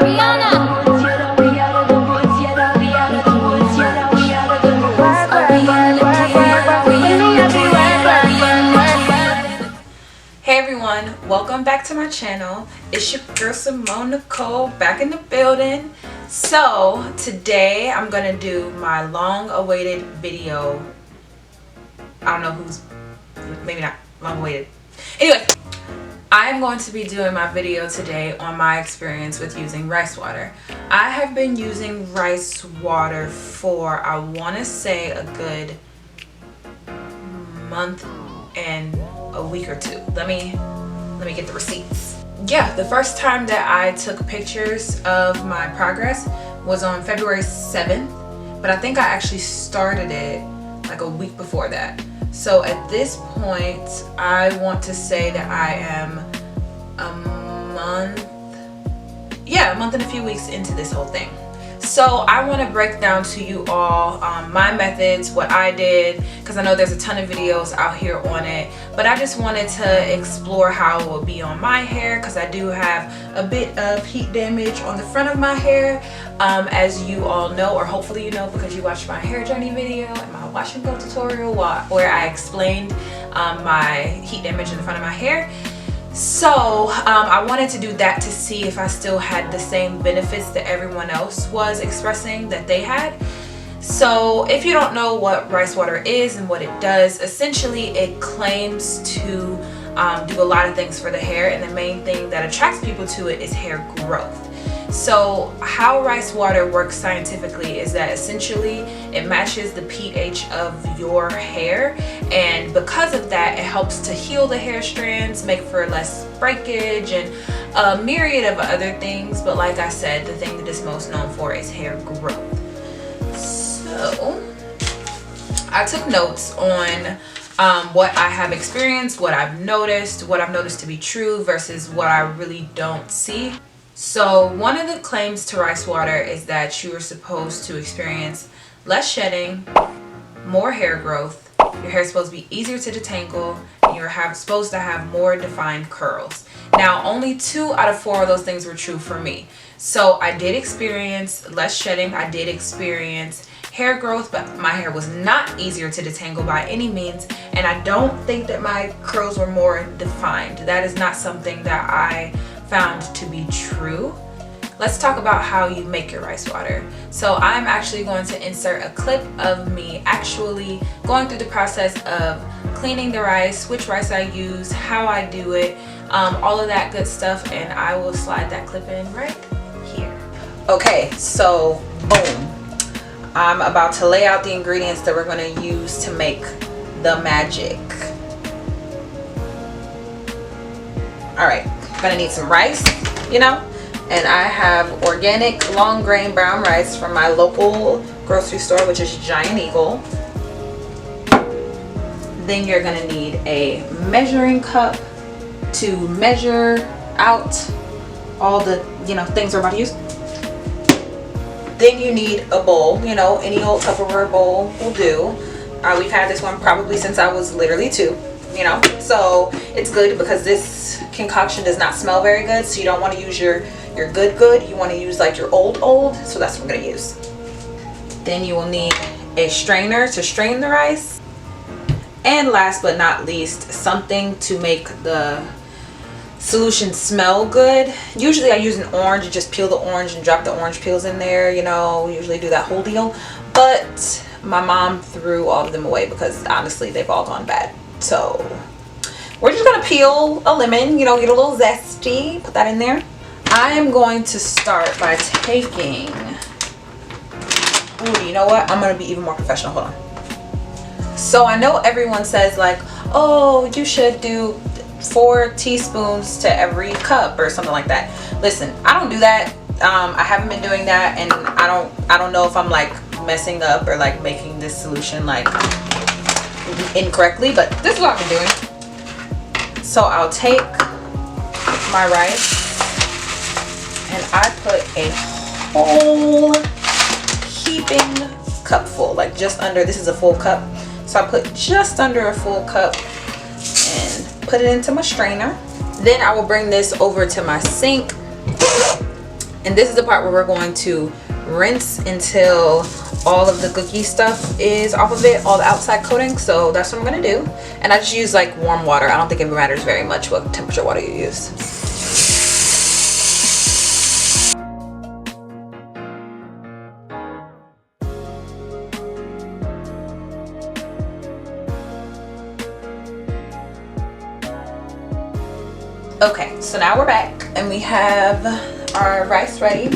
Hey everyone, welcome back to my channel. It's your girl Simone Nicole back in the building. So today I'm gonna do my long-awaited video. I don't know who's, maybe not long-awaited. Anyway, I am going to be doing my video today on my experience with using rice water. I have been using rice water for, I want to say, a good month and a week or two. Let me get the receipts. Yeah, the first time that I took pictures of my progress was on February 7th, but I think I actually started it like a week before that. So at this point, I want to say that I am a month and a few weeks into this whole thing. So I want to break down to you all my methods, what I did, because I know there's a ton of videos out here on it, but I just wanted to explore how it will be on my hair, because I do have a bit of heat damage on the front of my hair, as you all know, or hopefully you know because you watched my hair journey video and my wash and go tutorial where I explained my heat damage in the front of my hair. So I wanted to do that to see if I still had the same benefits that everyone else was expressing that they had. So if you don't know what rice water is and what it does, essentially it claims to do a lot of things for the hair, and the main thing that attracts people to it is hair growth. So how rice water works scientifically is that essentially it matches the pH of your hair, and because of that it helps to heal the hair strands, make for less breakage, and a myriad of other things. But like I said, the thing that it's most known for is hair growth. So I took notes on what I have experienced, what I've noticed to be true versus what I really don't see. So one of the claims to rice water is that you are supposed to experience less shedding, more hair growth, your hair is supposed to be easier to detangle, and you're supposed to have more defined curls. Now only 2 out of 4 of those things were true for me. So I did experience less shedding, I did experience hair growth, but my hair was not easier to detangle by any means, and I don't think that my curls were more defined. That is not something that I found to be true. Let's talk about how you make your rice water. So I'm actually going to insert a clip of me actually going through the process of cleaning the rice, which rice I use, how I do it, all of that good stuff, and I will slide that clip in right here. Okay, so boom. I'm about to lay out the ingredients that we're going to use to make the magic. All right, gonna need some rice, you know, and I have organic long grain brown rice from my local grocery store, which is Giant Eagle. Then you're gonna need a measuring cup to measure out all the, things we're about to use. Then you need a bowl, any old Tupperware bowl will do. We've had this one probably since I was literally 2. So it's good because this concoction does not smell very good, so you don't want to use your good, you want to use like your old, so that's what I'm going to use. Then you will need a strainer to strain the rice, and last but not least, something to make the solution smell good. Usually I use an orange and just peel the orange and drop the orange peels in there, usually do that whole deal, but my mom threw all of them away because honestly they've all gone bad. So we're just gonna peel a lemon, get a little zesty, put that in there. I am going to start by taking, ooh, you know what, I'm gonna be even more professional, hold on. So I know everyone says like, oh, you should do 4 teaspoons to every cup or something like that. Listen, I don't do that. I haven't been doing that, and I don't know if I'm like messing up or like making this solution like incorrectly, but this is what I've been doing. So I'll take my rice and I put a whole heaping cup full, like just under, this is a full cup, so I put just under a full cup and put it into my strainer. Then I will bring this over to my sink And this is the part where we're going to rinse until all of the cookie stuff is off of it, all the outside coating. So that's what I'm gonna do. And I just use like warm water. I don't think it matters very much what temperature water you use. Okay, so now we're back and we have our rice ready.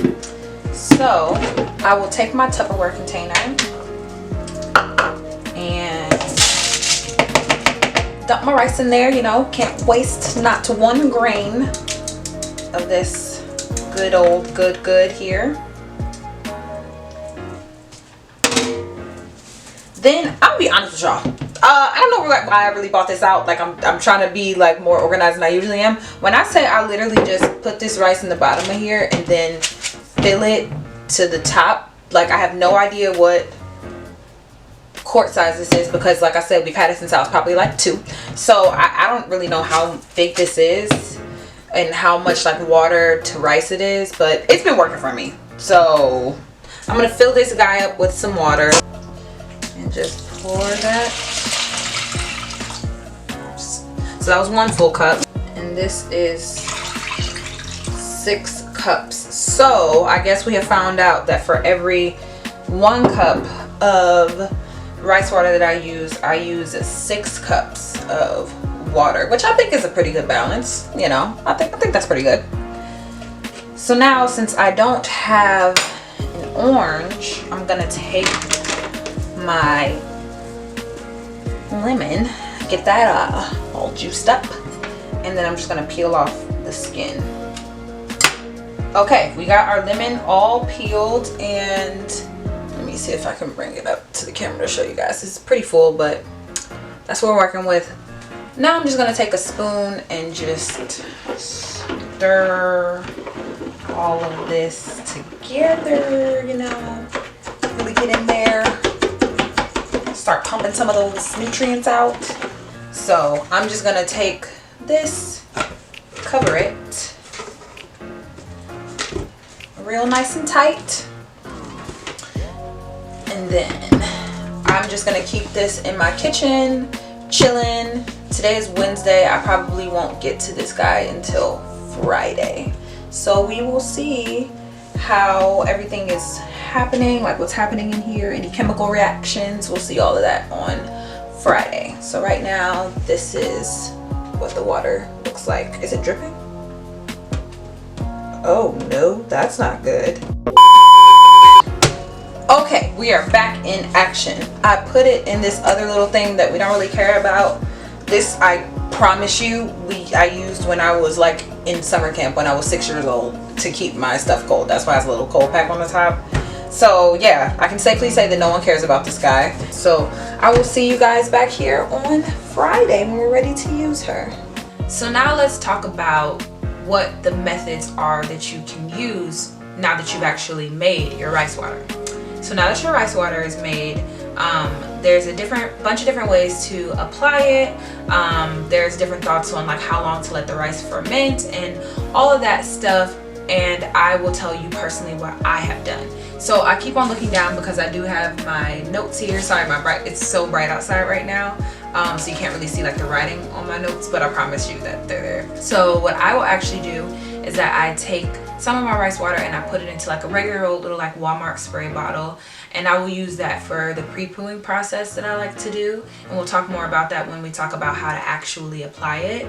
So I will take my Tupperware container and dump my rice in there. You know, can't waste not to one grain of this good old good here. Then I'll be honest with y'all. I don't know why I really bought this out. Like I'm trying to be like more organized than I usually am. When I say I literally just put this rice in the bottom of here and then fill it to the top. Like I have no idea what quart size this is because like I said, we've had it since I was probably like 2. So I don't really know how big this is and how much like water to rice it is, but it's been working for me. So I'm gonna fill this guy up with some water and just pour that. So that was 1 full cup, and this is 6 cups. So I guess we have found out that for every 1 cup of rice water that I use 6 cups of water, which I think is a pretty good balance. You know, I think that's pretty good. So now, since I don't have an orange, I'm gonna take my lemon, get that all juiced up, and then I'm just gonna peel off the skin. Okay, we got our lemon all peeled, and let me see if I can bring it up to the camera to show you guys. It's pretty full, but that's what we're working with. Now I'm just gonna take a spoon and just stir all of this together, you know, really get in there, start pumping some of those nutrients out. So I'm just gonna take this, cover it real nice and tight, and then I'm just gonna keep this in my kitchen chilling. Today is Wednesday. I probably won't get to this guy until Friday, so we will see how everything is happening, like what's happening in here, any chemical reactions. We'll see all of that on Friday. So right now, this is what the water looks like. Is it dripping? Oh no, that's not good. Okay, we are back in action. I put it in this other little thing that we don't really care about. This, I promise you, I used when I was like in summer camp when I was 6 years old to keep my stuff cold. That's why it has a little cold pack on the top. So yeah, I can safely say that no one cares about this guy. So I will see you guys back here on Friday when we're ready to use her. So now let's talk about what the methods are that you can use now that you've actually made your rice water. So now that your rice water is made, there's a bunch of different ways to apply it. There's different thoughts on like how long to let the rice ferment and all of that stuff. And I will tell you personally what I have done. So I keep on looking down because I do have my notes here. Sorry, it's so bright outside right now. So you can't really see like the writing on my notes, but I promise you that they're there. So what I will actually do is that I take some of my rice water and I put it into like a regular old little like Walmart spray bottle, and I will use that for the pre-pooing process that I like to do, and we'll talk more about that when we talk about how to actually apply it.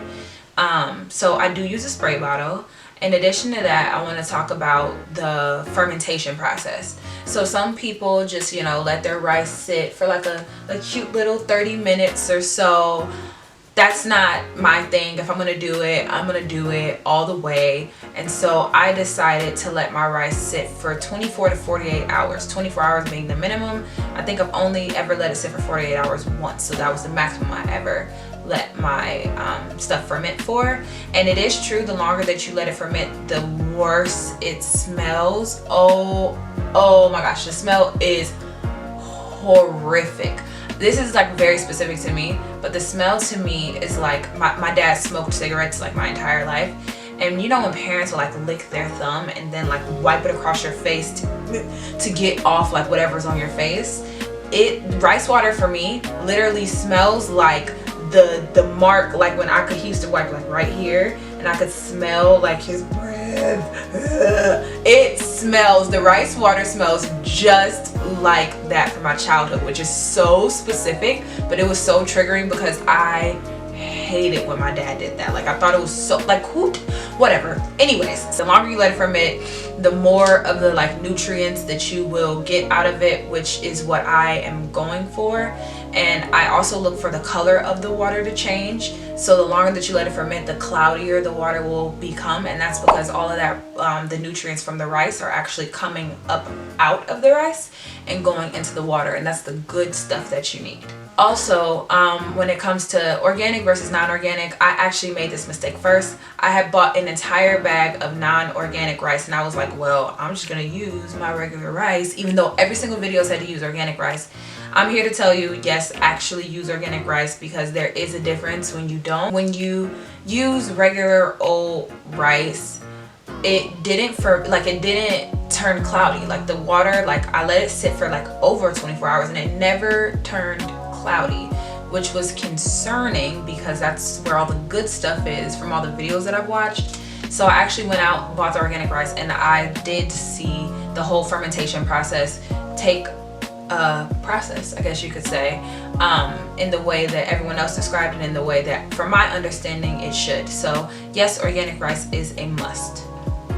So I do use a spray bottle. In addition to that, I want to talk about the fermentation process. So some people just, you know, let their rice sit for like a cute little 30 minutes or so. That's not my thing. If I'm gonna do it, I'm gonna do it all the way. And so I decided to let my rice sit for 24 to 48 hours. 24 hours being the minimum. I think I've only ever let it sit for 48 hours once. So that was the maximum I ever let my stuff ferment for. And it is true, the longer that you let it ferment, the worse it smells. Oh my gosh, the smell is horrific. This is like very specific to me, but the smell to me is like my dad smoked cigarettes like my entire life, And you know when parents will like lick their thumb and then like wipe it across your face to get off like whatever's on your face? Rice water for me literally smells like the mark, like when he used to wipe like right here and I could smell like his breath. The rice water smells just like that from my childhood, which is so specific, but it was so triggering because I hated when my dad did that. Like I thought it was so like whatever. Anyways, the longer you let it ferment, the more of the like nutrients that you will get out of it, which is what I am going for. And I also look for the color of the water to change. So the longer that you let it ferment, the cloudier the water will become, and that's because all of that the nutrients from the rice are actually coming up out of the rice and going into the water, and that's the good stuff that you need. Also, when it comes to organic versus non-organic, I actually made this mistake first. I had bought an entire bag of non-organic rice and I was like, well, I'm just gonna use my regular rice, even though every single video said to use organic rice. I'm here to tell you, yes, actually use organic rice, because there is a difference when you don't. When you use regular old rice, it didn't turn cloudy. Like the water, like I let it sit for like over 24 hours and it never turned cloudy, which was concerning because that's where all the good stuff is from all the videos that I've watched. So I actually went out, bought the organic rice, and I did see the whole fermentation process take process, I guess you could say, in the way that everyone else described it, in the way that from my understanding it should. So yes, organic rice is a must.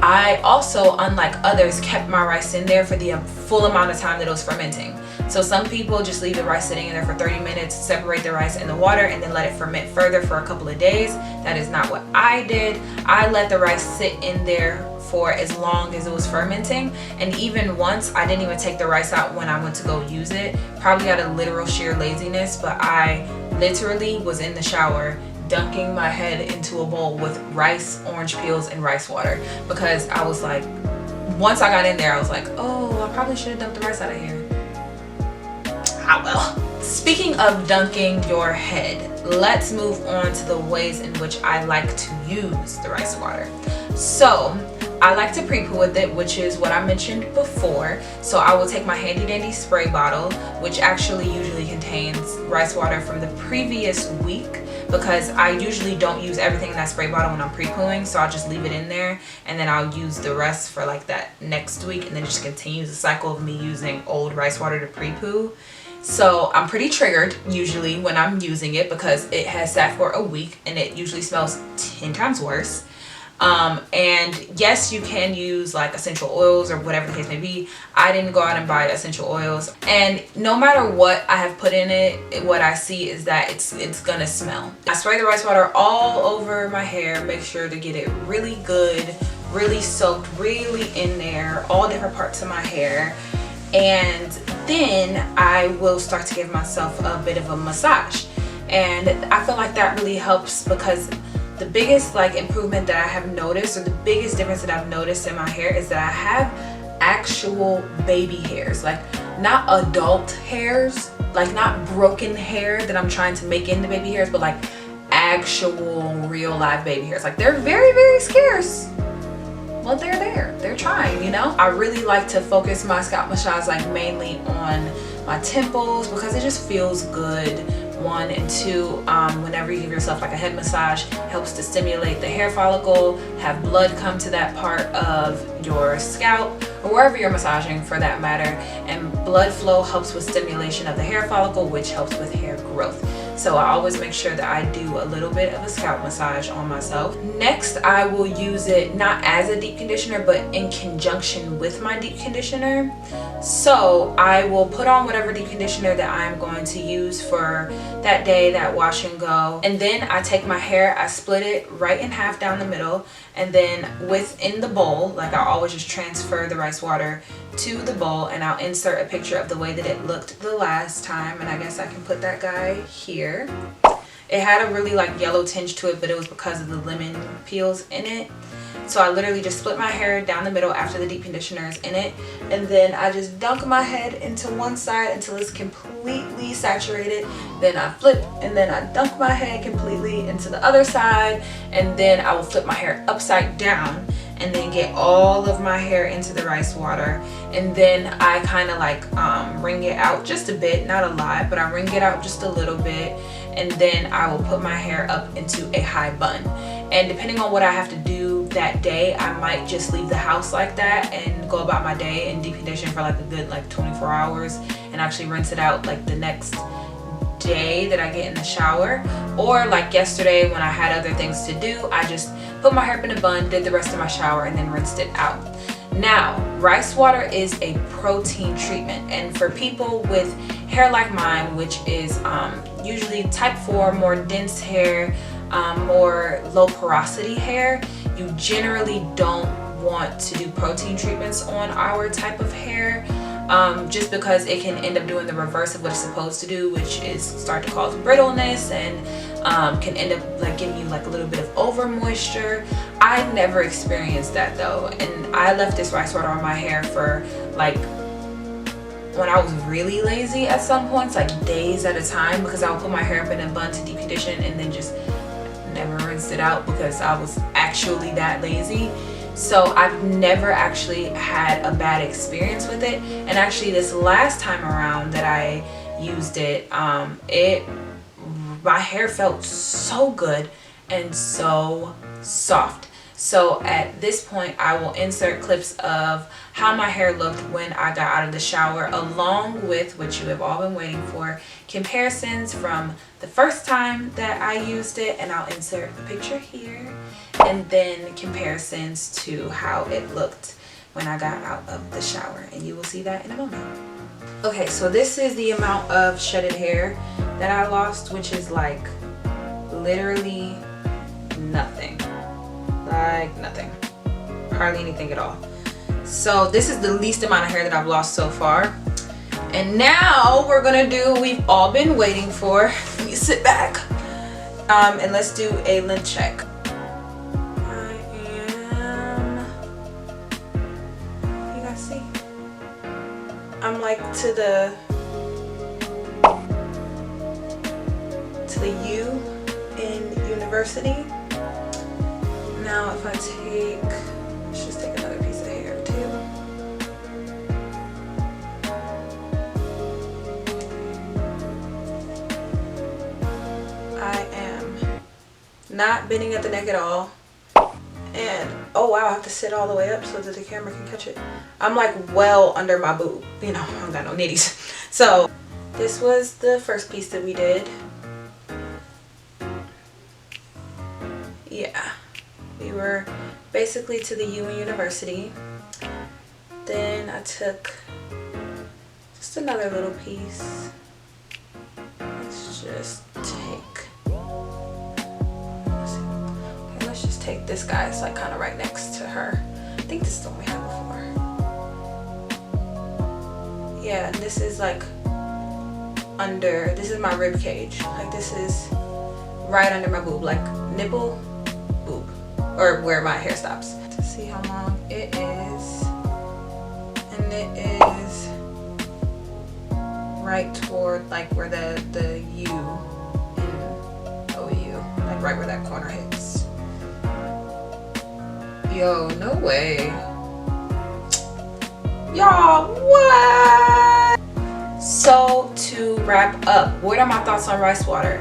I also, unlike others, kept my rice in there for the full amount of time that it was fermenting. So some people just leave the rice sitting in there for 30 minutes, separate the rice and the water, and then let it ferment further for a couple of days. That is not what I did. I let the rice sit in there for as long as it was fermenting, and even once I didn't even take the rice out when I went to go use it, probably out of literal sheer laziness, but I literally was in the shower dunking my head into a bowl with rice, orange peels, and rice water, because I was like, once I got in there I was like, oh, I probably should have dumped the rice out of here. Ah well. Speaking of dunking your head, let's move on to the ways in which I like to use the rice water. So I like to pre-poo with it, which is what I mentioned before. So I will take my handy dandy spray bottle, which actually usually contains rice water from the previous week, because I usually don't use everything in that spray bottle when I'm pre-pooing, so I'll just leave it in there and then I'll use the rest for like that next week, and then it just continues the cycle of me using old rice water to pre-poo. So I'm pretty triggered usually when I'm using it because it has sat for a week and it usually smells 10 times worse. And yes, you can use like essential oils or whatever the case may be. I didn't go out and buy essential oils, and no matter what I have put in it, what I see is that it's gonna smell. I spray the rice water all over my hair, make sure to get it really good, really soaked, really in there, all different parts of my hair, and then I will start to give myself a bit of a massage. And I feel like that really helps, because the biggest like improvement that I have noticed, or the biggest difference that I've noticed in my hair, is that I have actual baby hairs, like not adult hairs, like not broken hair that I'm trying to make into baby hairs, but like actual real live baby hairs. Like they're very, very scarce. Well, they're there, they're trying, you know. I really like to focus my scalp massage like mainly on my temples, because it just feels good. 1 and 2, whenever you give yourself like a head massage, it helps to stimulate the hair follicle, have blood come to that part of your scalp, or wherever you're massaging for that matter, and blood flow helps with stimulation of the hair follicle, which helps with hair growth. So I always make sure that I do a little bit of a scalp massage on myself. Next, I will use it not as a deep conditioner, but in conjunction with my deep conditioner. So I will put on whatever deep conditioner that I'm going to use for that day, that wash and go. And then I take my hair, I split it right in half down the middle, and then within the bowl, like I always just transfer the rice water to the bowl, and I'll insert a picture of the way that it looked the last time, and I guess I can put that guy here. It had a really like yellow tinge to it, but it was because of the lemon peels in it. So I literally just split my hair down the middle after the deep conditioner is in it, and then I just dunk my head into one side until it's completely saturated. Then I flip, and then I dunk my head completely into the other side, and then I will flip my hair upside down and then get all of my hair into the rice water. And then I kind of like wring it out just a bit, not a lot, but I wring it out just a little bit, and then I will put my hair up into a high bun. And depending on what I have to do that day, I might just leave the house like that and go about my day and deep condition for like a good like 24 hours and actually rinse it out like the next day that I get in the shower. Or like yesterday when I had other things to do, I just put my hair up in a bun, did the rest of my shower, and then rinsed it out. Now, rice water is a protein treatment, and for people with hair like mine, which is usually type 4, more dense hair, more low porosity hair, you generally don't want to do protein treatments on our type of hair, just because it can end up doing the reverse of what it's supposed to do, which is start to cause brittleness and can end up like giving you like a little bit of over moisture. I never experienced that though, and I left this rice water on my hair for like, when I was really lazy at some points, like days at a time, because I would put my hair up in a bun to deep condition and then just never rinsed it out because I was actually that lazy. So I've never actually had a bad experience with it. And actually this last time around that I used it, my hair felt so good and so soft. So at this point I will insert clips of how my hair looked when I got out of the shower, along with what you have all been waiting for, comparisons from the first time that I used it, and I'll insert a picture here, and then comparisons to how it looked when I got out of the shower, and you will see that in a moment. Okay, so this is the amount of shedded hair that I lost, which is like literally nothing. Like nothing, hardly anything at all. So this is the least amount of hair that I've lost so far. And now we're gonna do what we've all been waiting for. Let me sit back and let's do a length check. I am, you guys see, I'm like to the U in university. Now if I take, let's just take another piece of hair too. I am not bending at the neck at all. And oh wow, I have to sit all the way up so that the camera can catch it. I'm like well under my boob. You know, I don't got no nitties. So this was the first piece that we did. Yeah. We were basically to the U in university. Then I took just another little piece. Let's just take, let's just take this guy. It's like kind of right next to her. I think this is the one we had before. Yeah, and this is like under, this is my rib cage. Like this is right under my boob, like nipple, boob, or where my hair stops. To see how long it is, and it is right toward like where the U and OU, like right where that corner hits. Yo, no way. Y'all, what? So to wrap up, what are my thoughts on rice water?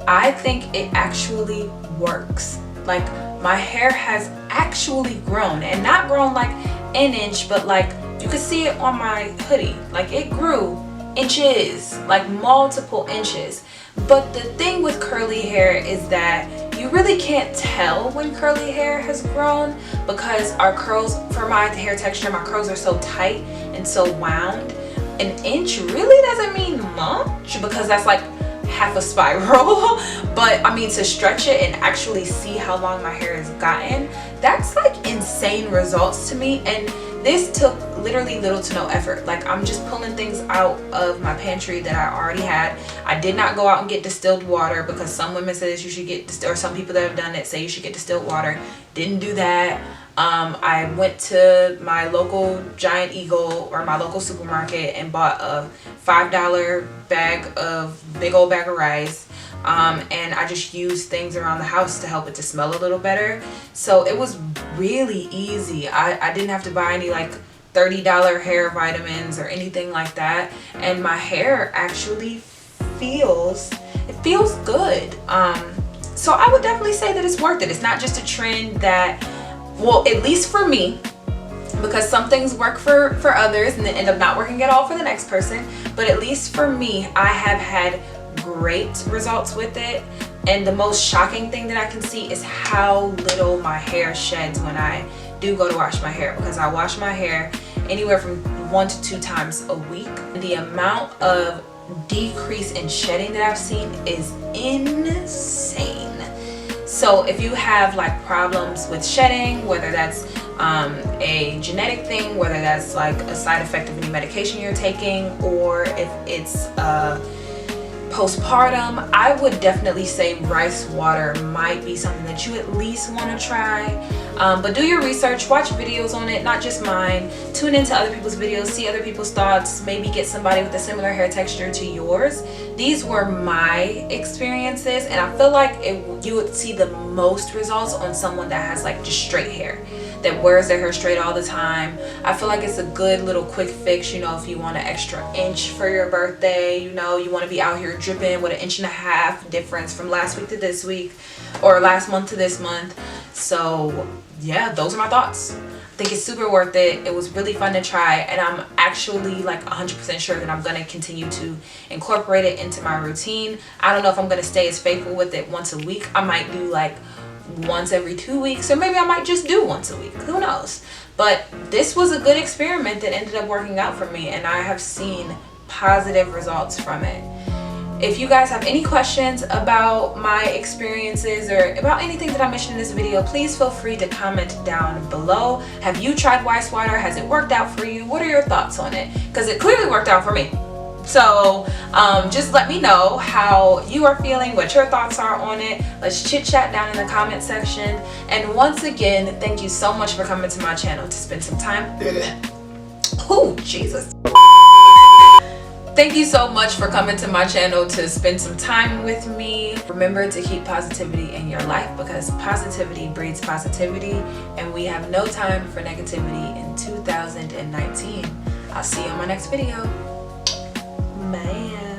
I think it actually works. Like my hair has actually grown, and not grown like an inch, but like you could see it on my hoodie. Like it grew inches, like multiple inches. But the thing with curly hair is that you really can't tell when curly hair has grown, because our curls, for my hair texture, my curls are so tight and so wound. An inch really doesn't mean much, because that's like half a spiral. But I mean, to stretch it and actually see how long my hair has gotten, that's like insane results to me. And This took literally little to no effort. Like, I'm just pulling things out of my pantry that I already had. I did not go out and get distilled water, because some women say that you should get, or some people that have done it say you should get distilled water. Didn't do that. I went to my local Giant Eagle or my local supermarket and bought a $5 bag of big old bag of rice. And I just used things around the house to help it to smell a little better. So it was really easy. I didn't have to buy any like $30 hair vitamins or anything like that. And my hair actually feels good. So I would definitely say that it's worth it. It's not just a trend that, well, at least for me, because some things work for others and they end up not working at all for the next person. But at least for me, I have had great results with it. And the most shocking thing that I can see is how little my hair sheds when I do go to wash my hair, because I wash my hair anywhere from 1 to 2 times a week. The amount of decrease in shedding that I've seen is insane. So if you have like problems with shedding, whether that's a genetic thing, whether that's like a side effect of any medication you're taking, or if it's postpartum, I would definitely say rice water might be something that you at least want to try. But do your research, watch videos on it, not just mine. Tune into other people's videos, see other people's thoughts, maybe get somebody with a similar hair texture to yours. These were my experiences, and I feel like you would see the most results on someone that has like just straight hair, that wears their hair straight all the time. I feel like it's a good little quick fix, you know, if you want an extra inch for your birthday, you know, you want to be out here dripping with an 1.5 inch difference from last week to this week, or last month to this month. So yeah, those are my thoughts. I think it's super worth it. It was really fun to try, and I'm actually like 100% sure that I'm going to continue to incorporate it into my routine. I don't know if I'm going to stay as faithful with it once a week. I might do like once every 2 weeks, or maybe I might just do once a week. Who knows? But this was a good experiment that ended up working out for me, and I have seen positive results from it. If you guys have any questions about my experiences or about anything that I mentioned in this video, please feel free to comment down below. Have you tried rice water? Has it worked out for you? What are your thoughts on it? Because it clearly worked out for me. So just let me know how you are feeling, what your thoughts are on it. Let's chit chat down in the comment section. And once again, thank you so much for coming to my channel to spend some time. Oh, Jesus. Thank you so much for coming to my channel to spend some time with me. Remember to keep positivity in your life, because positivity breeds positivity, and we have no time for negativity in 2019. I'll see you on my next video. Bye.